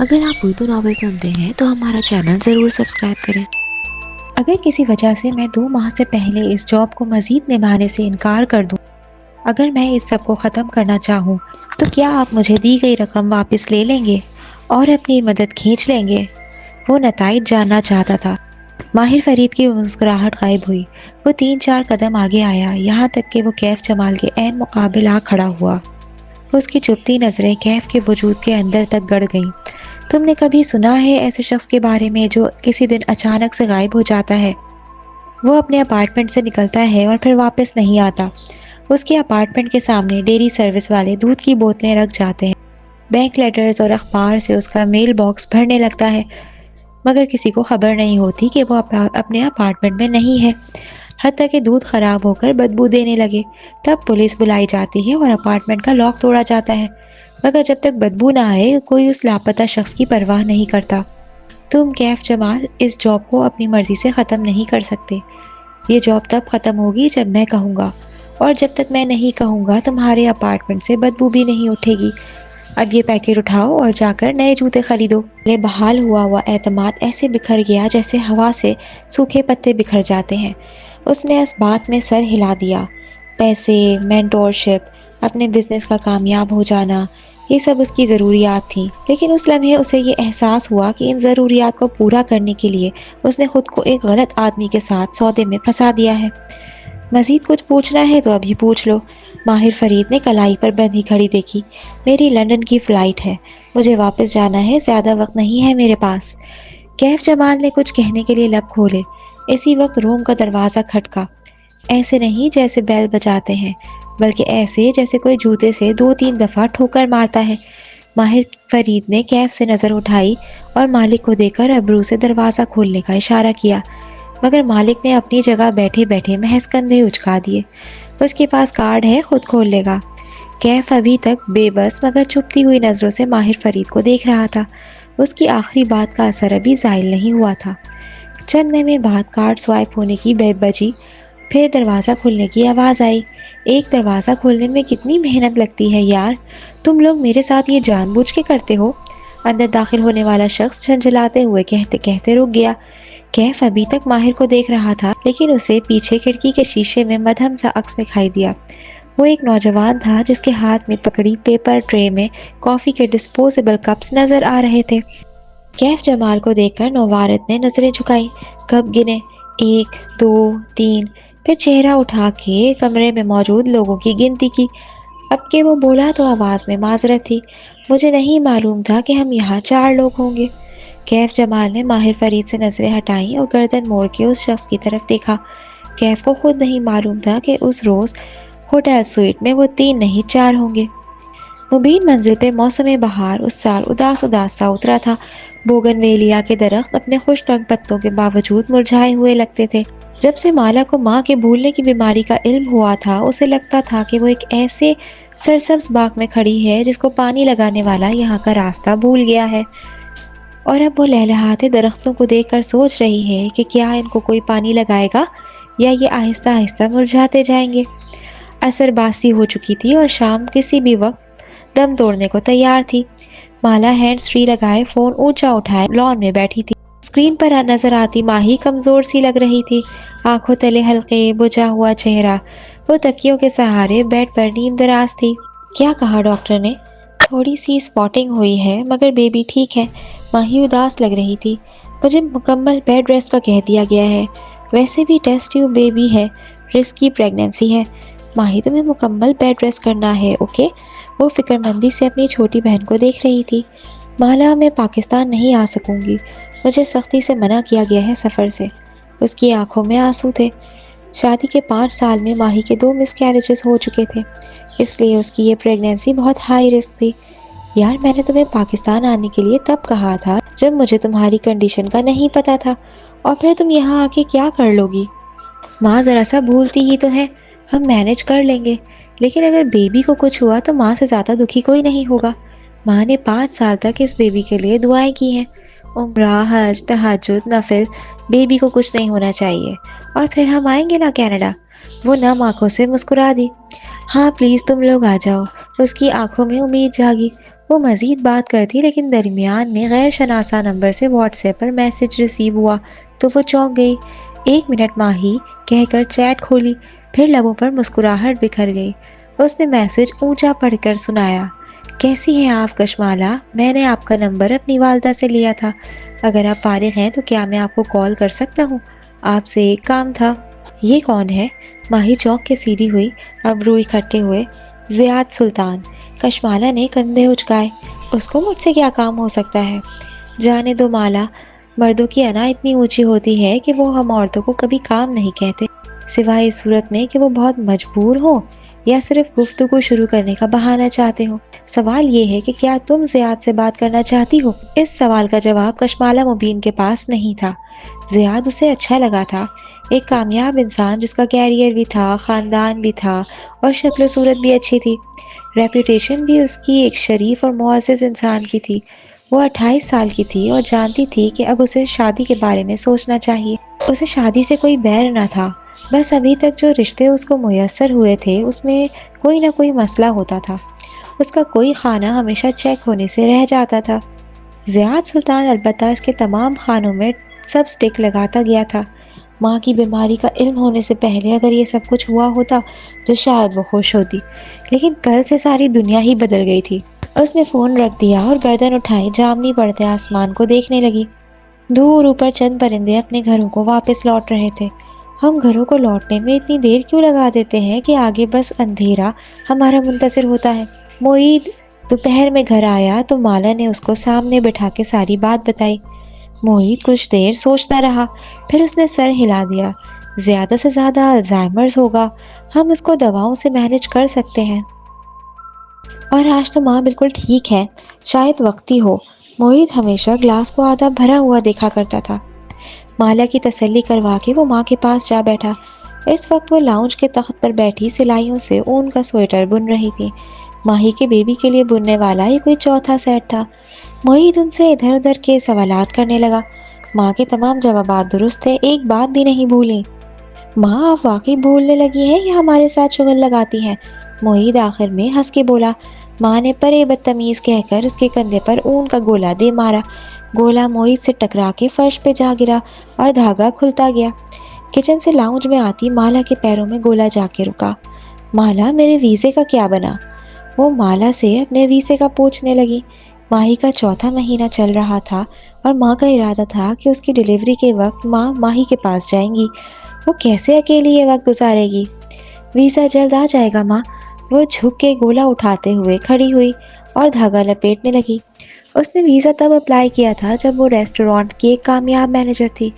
اگر آپ اردو ناول سنتے ہیں تو ہمارا چینل ضرور سبسکرائب کریں۔ اگر کسی وجہ سے میں 2 ماہ سے پہلے اس جاب کو مزید نبھانے سے انکار کر دوں، اگر میں اس سب کو ختم کرنا چاہوں، تو کیا آپ مجھے دی گئی رقم واپس لے لیں گے اور اپنی مدد کھینچ لیں گے؟ وہ نتائج جاننا چاہتا تھا۔ ماہر فرید کی مسکراہٹ غائب ہوئی۔ وہ 3-4 قدم آگے آیا، یہاں تک کہ وہ کیف جمال کے عین مقابل آ کھڑا ہوا۔ اس کی چپتی نظریں کیف کے وجود کے اندر تک گڑ گئیں۔ تم نے کبھی سنا ہے ایسے شخص کے بارے میں جو کسی دن اچانک سے غائب ہو جاتا ہے؟ وہ اپنے اپارٹمنٹ سے نکلتا ہے اور پھر واپس نہیں آتا۔ اس کے اپارٹمنٹ کے سامنے ڈیری سروس والے دودھ کی بوتلیں رکھ جاتے ہیں۔ بینک لیٹرز اور اخبار سے اس کا میل باکس بھرنے لگتا ہے، مگر کسی کو خبر نہیں ہوتی کہ وہ اپنے اپارٹمنٹ میں نہیں ہے۔ حتیٰ کہ دودھ خراب ہو کر بدبو دینے لگے تب پولیس بلائی جاتی ہے اور اپارٹمنٹ کا لاک توڑا جاتا ہے، مگر جب تک بدبو نہ آئے کوئی اس لاپتہ شخص کی پرواہ نہیں کرتا۔ تم کیف جمال اس جاب کو اپنی مرضی سے ختم نہیں کر سکتے۔ یہ جاب تب ختم ہوگی جب میں کہوں گا، اور جب تک میں نہیں کہوں گا تمہارے اپارٹمنٹ سے بدبو بھی نہیں اٹھے گی۔ اب یہ پیکٹ اٹھاؤ اور جا کر نئے جوتے خریدو۔ یہ بحال ہوا اعتماد ایسے بکھر گیا جیسے ہوا سے سوکھے پتے بکھر جاتے ہیں۔ اس نے اس بات میں سر ہلا دیا۔ پیسے، مینٹورشپ، اپنے بزنس کا کامیاب ہو جانا، یہ سب اس کی ضروریات تھیں، لیکن اس لمحے اسے یہ احساس ہوا کہ ان ضروریات کو پورا کرنے کے لیے اس نے خود کو ایک غلط آدمی کے ساتھ سودے میں پھنسا دیا ہے۔ مزید کچھ پوچھنا ہے تو ابھی پوچھ لو۔ ماہر فرید نے کلائی پر بندھی گھڑی دیکھی۔ میری لندن کی فلائٹ ہے، مجھے واپس جانا ہے، زیادہ وقت نہیں ہے میرے پاس۔ کیف جمال نے کچھ کہنے کے لیے لب کھولے۔ اسی وقت روم کا دروازہ کھٹکا۔ ایسے نہیں جیسے بیل بجاتے ہیں، بلکہ ایسے جیسے کوئی جوتے سے 2-3 دفعہ ٹھوکر مارتا ہے۔ ماہر فرید نے کیف سے نظر اٹھائی اور مالک کو دیکھ کر ابرو سے دروازہ کھولنے کا اشارہ کیا، مگر مالک نے اپنی جگہ بیٹھے بیٹھے محض کندھے اچکا دیے۔ اس کے پاس کارڈ ہے، خود کھول لے گا۔ کیف ابھی تک بے بس مگر چپتی ہوئی نظروں سے ماہر فرید کو دیکھ رہا تھا۔ اس کی آخری بات کا اثر ابھی زائل نہیں ہوا تھا۔ چند لمحے بعد کارڈ سوائپ ہونے کی بیل بجی، پھر دروازہ کھلنے کی آواز آئی۔ ایک دروازہ کھولنے میں کتنی محنت لگتی ہے یار، تم لوگ میرے ساتھ یہ جان بوجھ کے کرتے ہو؟ اندر داخل ہونے والا شخص جھنجھلاتے ہوئے کہتے کہتے رک گیا۔ کیف ابھی تک ماہر کو دیکھ رہا تھا، لیکن اسے پیچھے کھڑکی کے شیشے میں مدھم سا عکس دکھائی دیا۔ وہ ایک نوجوان تھا جس کے ہاتھ میں پکڑی پیپر ٹرے میں کافی کے ڈسپوزیبل کپس نظر آ رہے تھے۔ کیف جمال کو دیکھ کر نوارت نے نظریں جھکائی، کپ گنے، 1 2 3، پھر چہرہ اٹھا کے کمرے میں موجود لوگوں کی گنتی کی۔ اب کہ وہ بولا تو آواز میں معذرت تھی۔ مجھے نہیں معلوم تھا کہ ہم یہاں 4 لوگ ہوں گے۔ کیف جمال نے ماہر فرید سے نظریں ہٹائیں اور گردن موڑ کے اس شخص کی طرف دیکھا۔ کیف کو خود نہیں معلوم تھا کہ اس روز ہوٹل سویٹ میں وہ 3 نہیں 4 ہوں گے۔ مبین منزل پہ موسم بہار اس سال اداس سا اترا تھا۔ بوگن ویلیا کے درخت اپنے خوش رنگ پتوں کے باوجود مرجھائے ہوئے لگتے تھے۔ جب سے مالا کو ماں کے بھولنے کی بیماری کا علم ہوا تھا، اسے لگتا تھا کہ وہ ایک ایسے سرسبز باغ میں کھڑی ہے جس کو پانی لگانے والا یہاں کا راستہ بھول گیا ہے، اور اب وہ لہلہاتے درختوں کو دیکھ کر سوچ رہی ہے کہ کیا ان کو کوئی پانی لگائے گا یا یہ آہستہ آہستہ مرجھاتے جائیں گے۔ عصر باسی ہو چکی تھی اور شام کسی بھی وقت دم توڑنے کو تیار تھی۔ مالا ہینڈز فری لگائے فون اونچا اٹھائے لان میں بیٹھی تھی۔ اسکرین پر نظر آتی ماہی کمزور سی لگ رہی تھی، آنکھوں تلے ہلکے بجھا ہوا چہرہ۔ وہ تکیوں کے سہارے بیڈ پر نیم دراز تھی۔ کیا کہا ڈاکٹر نے؟ تھوڑی سی اسپاٹنگ ہوئی ہے مگر بیبی ٹھیک ہے۔ ماہی اداس لگ رہی تھی۔ مجھے مکمل بیڈ ریسٹ کا کہہ دیا گیا ہے، ویسے بھی ٹیسٹ ٹیوب بیبی ہے، رسکی پریگننسی ہے۔ ماہی تمہیں مکمل بیڈ ریسٹ کرنا ہے، اوکے؟ وہ فکر مندی سے اپنی چھوٹی بہن کو دیکھ رہی تھی۔ مالا میں پاکستان نہیں آ سکوں گی، مجھے سختی سے منع کیا گیا ہے سفر سے۔ اس کی آنکھوں میں آنسو تھے۔ شادی کے 5 سال میں ماہی کے 2 مس کیریجز ہو چکے تھے، اس لیے اس کی یہ پریگننسی بہت ہائی رسک تھی۔ یار میں نے تمہیں پاکستان آنے کے لیے تب کہا تھا جب مجھے تمہاری کنڈیشن کا نہیں پتا تھا، اور پھر تم یہاں آ کے کیا کر لو گی؟ ماں ذرا سا بھولتی ہی تو ہے، ہم مینج کر لیں گے، لیکن اگر بیبی کو کچھ ہوا تو ماں سے زیادہ دکھی کوئی نہیں ہوگا۔ ماں نے 5 سال تک اس بیبی کے لیے دعائیں کی ہیں، عمرہ، حج، تہجد، نفل، بیبی کو کچھ نہیں ہونا چاہیے، اور پھر ہم آئیں گے نا کینیڈا۔ وہ نم آنکھوں سے مسکرا دی۔ ہاں پلیز تم لوگ آ جاؤ۔ اس کی آنکھوں میں امید جاگی۔ وہ مزید بات کرتی لیکن درمیان میں غیر شناسا نمبر سے واٹس ایپ پر میسج ریسیو ہوا تو وہ چونک گئی۔ 1 منٹ ماہی کہہ کر چیٹ کھولی، پھر لبوں پر مسکراہٹ بکھر گئی۔ اس نے میسج اونچا پڑھ کر سنایا، کیسی ہیں آپ کشمالا؟ میں نے آپ کا نمبر اپنی والدہ سے لیا تھا۔ اگر آپ فارغ ہیں تو کیا میں آپ کو کال کر سکتا ہوں؟ آپ سے ایک کام تھا۔ یہ کون ہے؟ ماہی چونک کے سیدھی ہوئی، ابرو اکھٹے ہوئے۔ زیاد سلطان۔ کشمالا نے کندھے اچکائے۔ اس کو مجھ سے کیا کام ہو سکتا ہے؟ جانے دو مالا، مردوں کی انا اتنی اونچی ہوتی ہے کہ وہ ہم عورتوں کو کبھی کام نہیں کہتے، سوائے اس صورت میں کہ وہ بہت مجبور ہو یا صرف گفتگو شروع کرنے کا بہانہ چاہتے ہو۔ سوال یہ ہے کہ کیا تم زیاد سے بات کرنا چاہتی ہو؟ اس سوال کا جواب کشمالا مبین کے پاس نہیں تھا۔ زیاد اسے اچھا لگا تھا، ایک کامیاب انسان جس کا کیریئر بھی تھا، خاندان بھی تھا اور شکل و صورت بھی اچھی تھی۔ ریپوٹیشن بھی اس کی ایک شریف اور معزز انسان کی تھی۔ وہ 28 سال کی تھی اور جانتی تھی کہ اب اسے شادی کے بارے میں سوچنا چاہیے۔ اسے شادی سے کوئی بیر نہ تھا، بس ابھی تک جو رشتے اس کو میسر ہوئے تھے اس میں کوئی نہ کوئی مسئلہ ہوتا تھا۔ اس کا کوئی خانہ ہمیشہ چیک ہونے سے رہ جاتا تھا۔ زیاد سلطان البتہ اس کے تمام خانوں میں سب سٹک لگاتا گیا تھا۔ ماں کی بیماری کا علم ہونے سے پہلے اگر یہ سب کچھ ہوا ہوتا تو شاید وہ خوش ہوتی، لیکن کل سے ساری دنیا ہی بدل گئی تھی۔ اس نے فون رکھ دیا اور گردن اٹھائی جامنی پڑتے آسمان کو دیکھنے لگی۔ دور اوپر چند پرندے اپنے گھروں کو واپس لوٹ رہے تھے۔ ہم گھروں کو لوٹنے میں اتنی دیر کیوں لگا دیتے ہیں کہ آگے بس اندھیرا ہمارا منتظر ہوتا ہے؟ معید دوپہر میں گھر آیا تو مالا نے اس کو سامنے بٹھا کے ساری بات بتائی۔ معید کچھ دیر سوچتا رہا، پھر اس نے سر ہلا دیا۔ زیادہ سے زیادہ الزائمرز ہوگا، ہم اس کو دواؤں سے مینج کر سکتے ہیں۔ اور آج تو ماں بالکل ٹھیک ہے، شاید وقتی ہو۔ معید ہمیشہ گلاس کو آدھا بھرا ہوا دیکھا کرتا تھا۔ مالا کی تسلی کروا کے وہ ماں کے پاس جا بیٹھا۔ اس وقت وہ لاؤنج کے تخت پر بیٹھی سلائیوں سے اون کا سویٹر بن رہی تھی۔ ماہی کے بیبی کے لیے بننے والا یہ کوئی چوتھا سیٹ تھا۔ معید ان سے ادھر ادھر کے سوالات کرنے لگا۔ ماں کے تمام جوابات درست تھے، ایک بات بھی نہیں بھولی۔ ماں آپ واقعی بھولنے لگی ہیں یا ہمارے ساتھ شغل لگاتی ہیں؟ معید آخر میں ہنس کے بولا۔ ماں نے پرے بدتمیز کہہ کر اس کے کندھے پر اون کا گولا دے مارا۔ گولا معید سے ٹکرا کے فرش پہ جا گرا اور دھاگا کھلتا گیا۔ کچن سے لاؤنج میں آتی مالا کے پیروں میں گولا جا کے رکا۔ مالا میرے ویزے کا کیا بنا؟ وہ مالا سے اپنے ویزے کا پوچھنے لگی۔ ماہی کا چوتھا مہینہ چل رہا تھا اور ماں کا ارادہ تھا کہ اس کی ڈیلیوری کے وقت ماں ماہی کے پاس جائیں گی۔ وہ کیسے اکیلی یہ وقت گزارے گی؟ ویزا جلد آ جائے گا ماں۔ وہ جھک کے گولا اٹھاتے ہوئے کھڑی ہوئی اور دھاگا لپیٹنے لگی۔ اس نے ویزا تب اپلائی کیا تھا جب وہ ریسٹورانٹ کی ایک کامیاب مینیجر تھی۔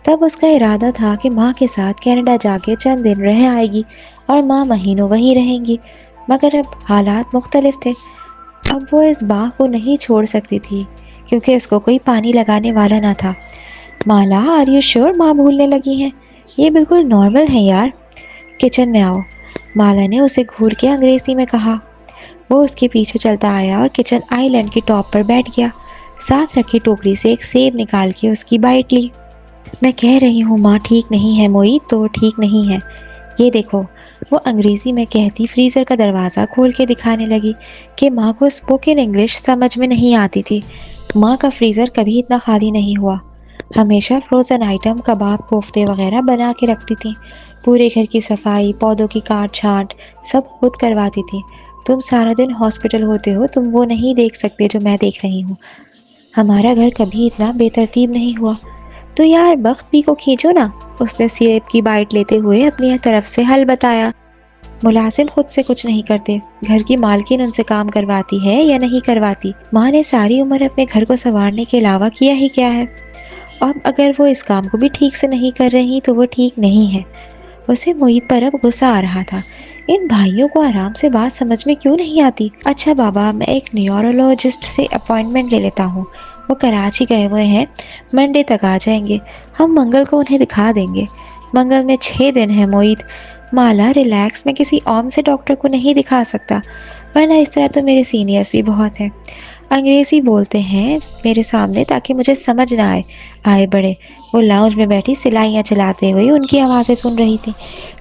تب اس کا ارادہ تھا کہ ماں کے ساتھ کینیڈا جا کے چند دن رہ آئے گی اور ماں مہینوں وہیں رہیں گی، مگر اب حالات مختلف تھے۔ اب وہ اس باغ کو نہیں چھوڑ سکتی تھی کیونکہ اس کو کوئی پانی لگانے والا نہ تھا۔ مالا آر یو شیور ماں بھولنے لگی ہیں؟ یہ بالکل نارمل ہے یار۔ کچن میں آؤ، مالا نے اسے گھور کے انگریزی میں کہا۔ وہ اس کے پیچھے چلتا آیا اور کچن آئی لینڈ کی ٹاپ پر بیٹھ گیا۔ ساتھ رکھی ٹوکری سے ایک سیب نکال کے اس کی بائٹ لی۔ میں کہہ رہی ہوں ماں ٹھیک نہیں ہے معید، تو ٹھیک نہیں ہے۔ یہ دیکھو، وہ انگریزی میں کہتی فریزر کا دروازہ کھول کے دکھانے لگی کہ ماں کو اسپوکن انگلش سمجھ میں نہیں آتی تھی۔ ماں کا فریزر کبھی اتنا خالی نہیں ہوا، ہمیشہ فروزن آئٹم، کباب، کوفتے وغیرہ بنا کے رکھتی تھی۔ پورے گھر کی صفائی، پودوں کی کاٹ چھانٹ سب خود کرواتی تھی۔ تم سارا دن ہاسپٹل ہوتے ہو، تم وہ نہیں دیکھ سکتے جو میں دیکھ رہی ہوں۔ ہمارا گھر کبھی اتنا بے ترتیب نہیں ہوا۔ تو یار بخت بھی کو کھینچو نا، اس نے سیب کی بائٹ لیتے ہوئے اپنی طرف سے حل بتایا۔ ملازم خود سے کچھ نہیں کرتے، گھر کی مالکن ان سے کام کرواتی ہے یا نہیں کرواتی۔ ماں نے ساری عمر اپنے گھر کو سنوارنے کے علاوہ کیا ہی کیا ہے؟ اب اگر وہ اس کام کو بھی ٹھیک سے نہیں کر رہی تو وہ ٹھیک نہیں ہے۔ اسے معید پر اب غصہ آ رہا تھا۔ ان بھائیوں کو آرام سے بات سمجھ میں کیوں نہیں آتی؟ اچھا بابا، میں ایک نیورولوجسٹ سے اپوائنٹمنٹ لے لیتا ہوں، وہ کراچی گئے ہوئے ہیں، منڈے تک آ جائیں گے، ہم منگل کو انہیں دکھا دیں گے۔ منگل میں 6 دن ہے معید۔ مالا ریلیکس، میں کسی عام سے ڈاکٹر کو نہیں دکھا سکتا، ورنہ اس طرح تو میرے سینئرز بھی بہت ہیں، انگریزی بولتے ہیں میرے سامنے تاکہ مجھے سمجھ نہ آئے بڑے۔ وہ لاؤنج میں بیٹھی سلائیاں چلاتے ہوئے ان کی آوازیں سن رہی تھی۔